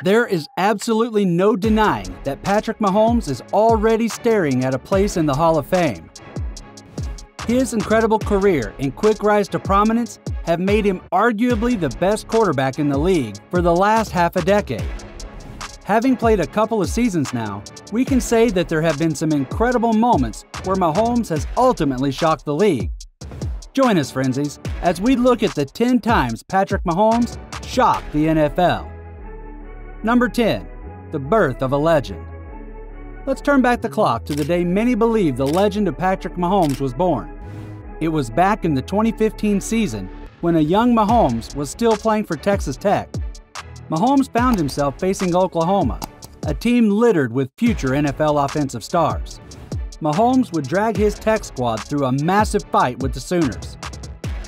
There is absolutely no denying that Patrick Mahomes is already staring at a place in the Hall of Fame. His incredible career and quick rise to prominence have made him arguably the best quarterback in the league for the last half a decade. Having played a couple of seasons now, we can say that there have been some incredible moments where Mahomes has ultimately shocked the league. Join us, Frenzies, as we look at the 10 times Patrick Mahomes shocked the NFL. Number 10. The birth of a legend. Let's turn back the clock to the day many believe the legend of Patrick Mahomes was born. It was back in the 2015 season when a young Mahomes was still playing for Texas Tech. Mahomes found himself facing Oklahoma, a team littered with future NFL offensive stars. Mahomes would drag his Tech squad through a massive fight with the Sooners.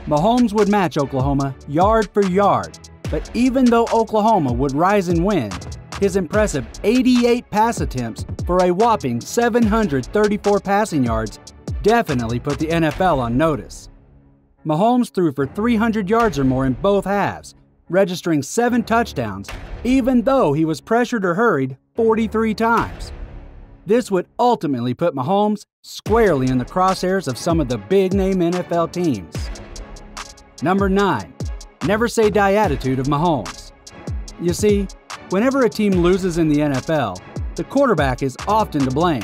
Mahomes would match Oklahoma yard for yard, but even though Oklahoma would rise and win, his impressive 88 pass attempts for a whopping 734 passing yards definitely put the NFL on notice. Mahomes threw for 300 yards or more in both halves, registering 7 touchdowns, even though he was pressured or hurried 43 times. This would ultimately put Mahomes squarely in the crosshairs of some of the big-name NFL teams. Number 9. Never say die attitude of Mahomes. You see, whenever a team loses in the NFL, the quarterback is often to blame.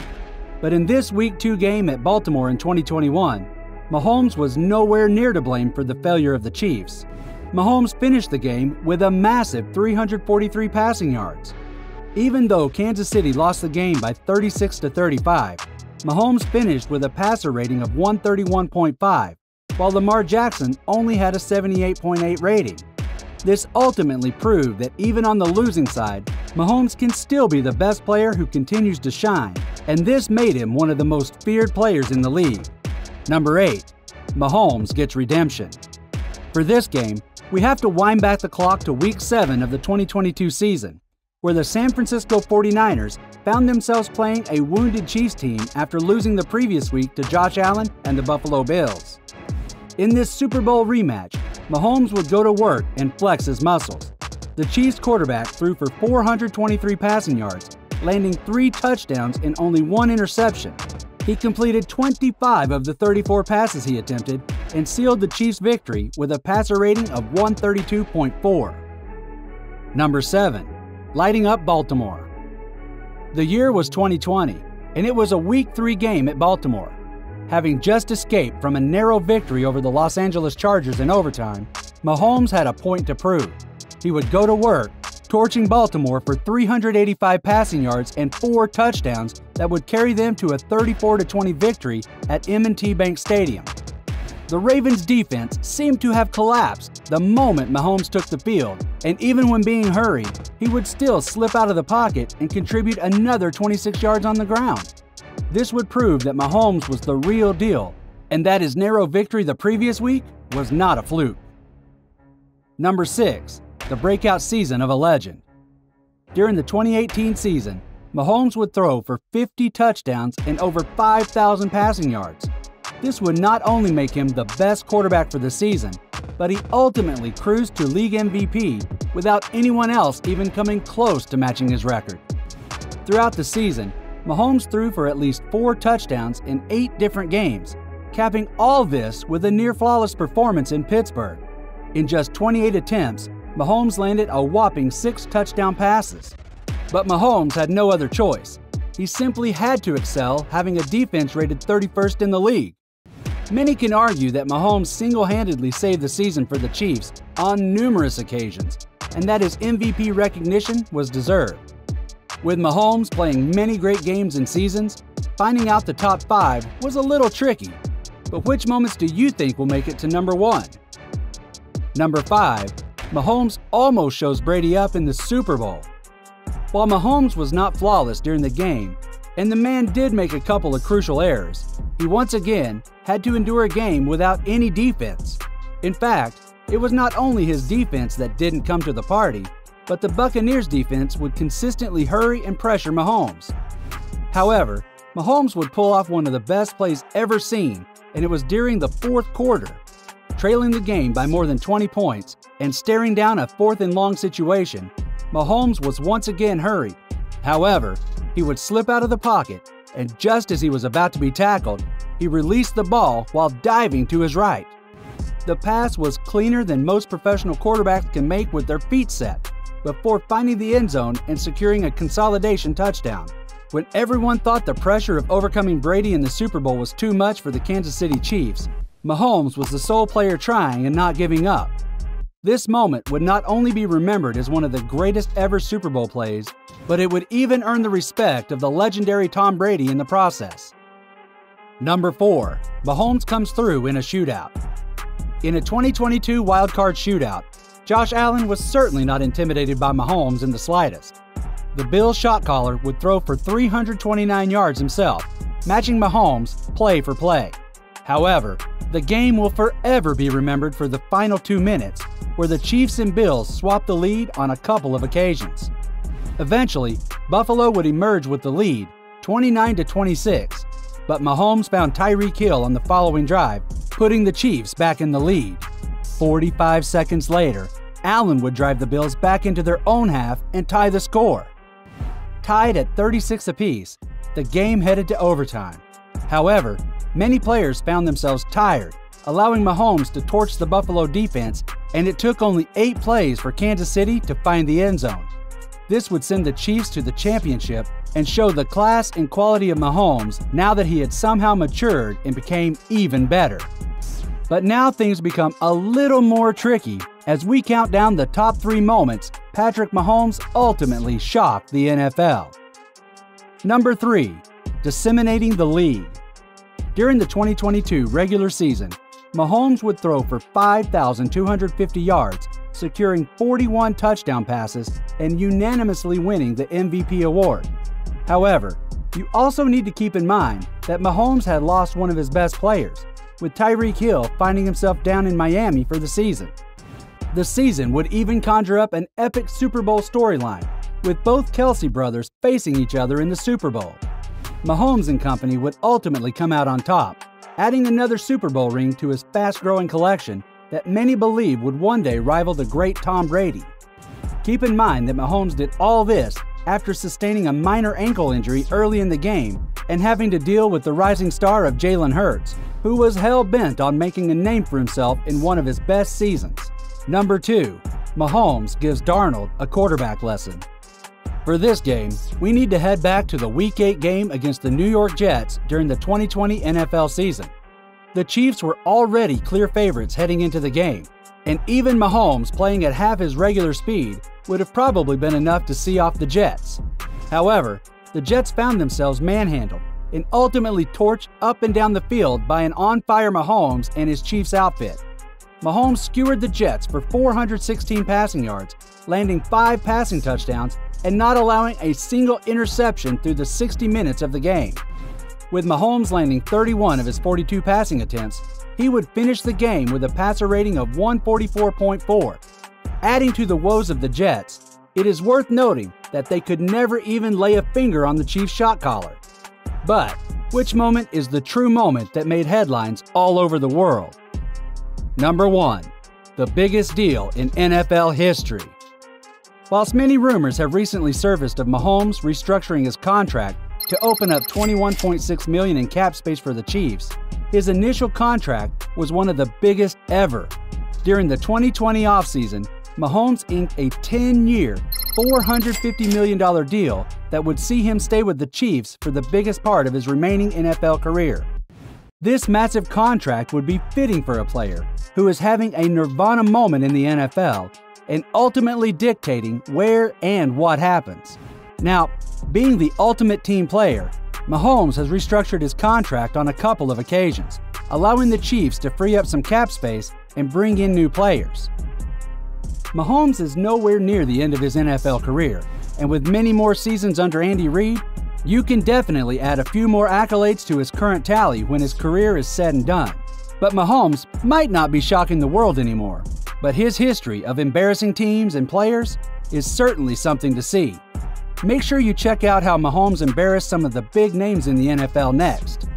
But in this Week 2 game at Baltimore in 2021, Mahomes was nowhere near to blame for the failure of the Chiefs. Mahomes finished the game with a massive 343 passing yards. Even though Kansas City lost the game by 36-35, Mahomes finished with a passer rating of 131.5, while Lamar Jackson only had a 78.8 rating. This ultimately proved that even on the losing side, Mahomes can still be the best player who continues to shine, and this made him one of the most feared players in the league. Number 8. Mahomes gets redemption. For this game, we have to wind back the clock to Week 7 of the 2022 season, where the San Francisco 49ers found themselves playing a wounded Chiefs team after losing the previous week to Josh Allen and the Buffalo Bills. In this Super Bowl rematch, Mahomes would go to work and flex his muscles. The Chiefs quarterback threw for 423 passing yards, landing 3 touchdowns and only 1 interception. He completed 25 of the 34 passes he attempted and sealed the Chiefs' victory with a passer rating of 132.4. Number 7. Lighting up Baltimore. The year was 2020, and it was a Week 3 game at Baltimore. Having just escaped from a narrow victory over the Los Angeles Chargers in overtime, Mahomes had a point to prove. He would go to work, torching Baltimore for 385 passing yards and 4 touchdowns that would carry them to a 34-20 victory at M&T Bank Stadium. The Ravens' defense seemed to have collapsed the moment Mahomes took the field, and even when being hurried, he would still slip out of the pocket and contribute another 26 yards on the ground. This would prove that Mahomes was the real deal, and that his narrow victory the previous week was not a fluke. Number 6. The breakout season of a legend. During the 2018 season, Mahomes would throw for 50 touchdowns and over 5,000 passing yards. This would not only make him the best quarterback for the season, but he ultimately cruised to league MVP without anyone else even coming close to matching his record. Throughout the season, Mahomes threw for at least 4 touchdowns in 8 different games, capping all this with a near-flawless performance in Pittsburgh. In just 28 attempts, Mahomes landed a whopping 6 touchdown passes. But Mahomes had no other choice. He simply had to excel, having a defense rated 31st in the league. Many can argue that Mahomes single-handedly saved the season for the Chiefs on numerous occasions, and that his MVP recognition was deserved. With Mahomes playing many great games and seasons, finding out the top 5 was a little tricky. But which moments do you think will make it to number 1? Number 5. Mahomes almost shows Brady up in the Super Bowl. While Mahomes was not flawless during the game, and the man did make a couple of crucial errors, he once again had to endure a game without any defense. In fact, it was not only his defense that didn't come to the party, but the Buccaneers' defense would consistently hurry and pressure Mahomes. However, Mahomes would pull off one of the best plays ever seen, and it was during the 4th quarter. Trailing the game by more than 20 points and staring down a 4th and long situation, Mahomes was once again hurried. However, he would slip out of the pocket, and just as he was about to be tackled, he released the ball while diving to his right. The pass was cleaner than most professional quarterbacks can make with their feet set, before finding the end zone and securing a consolidation touchdown. When everyone thought the pressure of overcoming Brady in the Super Bowl was too much for the Kansas City Chiefs, Mahomes was the sole player trying and not giving up. This moment would not only be remembered as one of the greatest ever Super Bowl plays, but it would even earn the respect of the legendary Tom Brady in the process. Number 4. Mahomes comes through in a shootout. In a 2022 wildcard shootout, Josh Allen was certainly not intimidated by Mahomes in the slightest. The Bills shot caller would throw for 329 yards himself, matching Mahomes play for play. However, the game will forever be remembered for the final 2 minutes, where the Chiefs and Bills swapped the lead on a couple of occasions. Eventually, Buffalo would emerge with the lead, 29-26, but Mahomes found Tyreek Hill on the following drive, putting the Chiefs back in the lead. 45 seconds later, Allen would drive the Bills back into their own half and tie the score. Tied at 36 apiece, the game headed to overtime. However, many players found themselves tired, allowing Mahomes to torch the Buffalo defense, and it took only 8 plays for Kansas City to find the end zone. This would send the Chiefs to the championship and show the class and quality of Mahomes now that he had somehow matured and became even better. But now things become a little more tricky as we count down the top 3 moments Patrick Mahomes ultimately shocked the NFL. Number 3. Disseminating the lead. During the 2022 regular season, Mahomes would throw for 5,250 yards, securing 41 touchdown passes and unanimously winning the MVP award. However, you also need to keep in mind that Mahomes had lost one of his best players, with Tyreek Hill finding himself down in Miami for the season. The season would even conjure up an epic Super Bowl storyline, with both Kelsey brothers facing each other in the Super Bowl. Mahomes and company would ultimately come out on top, adding another Super Bowl ring to his fast-growing collection that many believe would one day rival the great Tom Brady. Keep in mind that Mahomes did all this after sustaining a minor ankle injury early in the game and having to deal with the rising star of Jalen Hurts, who was hell-bent on making a name for himself in one of his best seasons. Number 2. Mahomes gives Darnold a quarterback lesson. For this game, we need to head back to the Week 8 game against the New York Jets during the 2020 NFL season. The Chiefs were already clear favorites heading into the game, and even Mahomes playing at half his regular speed would have probably been enough to see off the Jets. However, the Jets found themselves manhandled and ultimately torched up and down the field by an on-fire Mahomes and his Chiefs outfit. Mahomes skewered the Jets for 416 passing yards, landing 5 passing touchdowns and not allowing a single interception through the 60 minutes of the game. With Mahomes landing 31 of his 42 passing attempts, he would finish the game with a passer rating of 144.4. Adding to the woes of the Jets, it is worth noting that they could never even lay a finger on the Chiefs' shot caller. But which moment is the true moment that made headlines all over the world? Number 1. The biggest deal in NFL history. Whilst many rumors have recently surfaced of Mahomes restructuring his contract to open up $21.6 million in cap space for the Chiefs, his initial contract was one of the biggest ever. During the 2020 offseason, Mahomes inked a 10-year, $450 million deal that would see him stay with the Chiefs for the biggest part of his remaining NFL career. This massive contract would be fitting for a player who is having a nirvana moment in the NFL and ultimately dictating where and what happens. Now, being the ultimate team player, Mahomes has restructured his contract on a couple of occasions, allowing the Chiefs to free up some cap space and bring in new players. Mahomes is nowhere near the end of his NFL career, and with many more seasons under Andy Reid, you can definitely add a few more accolades to his current tally when his career is said and done. But Mahomes might not be shocking the world anymore, but his history of embarrassing teams and players is certainly something to see. Make sure you check out how Mahomes embarrassed some of the big names in the NFL next.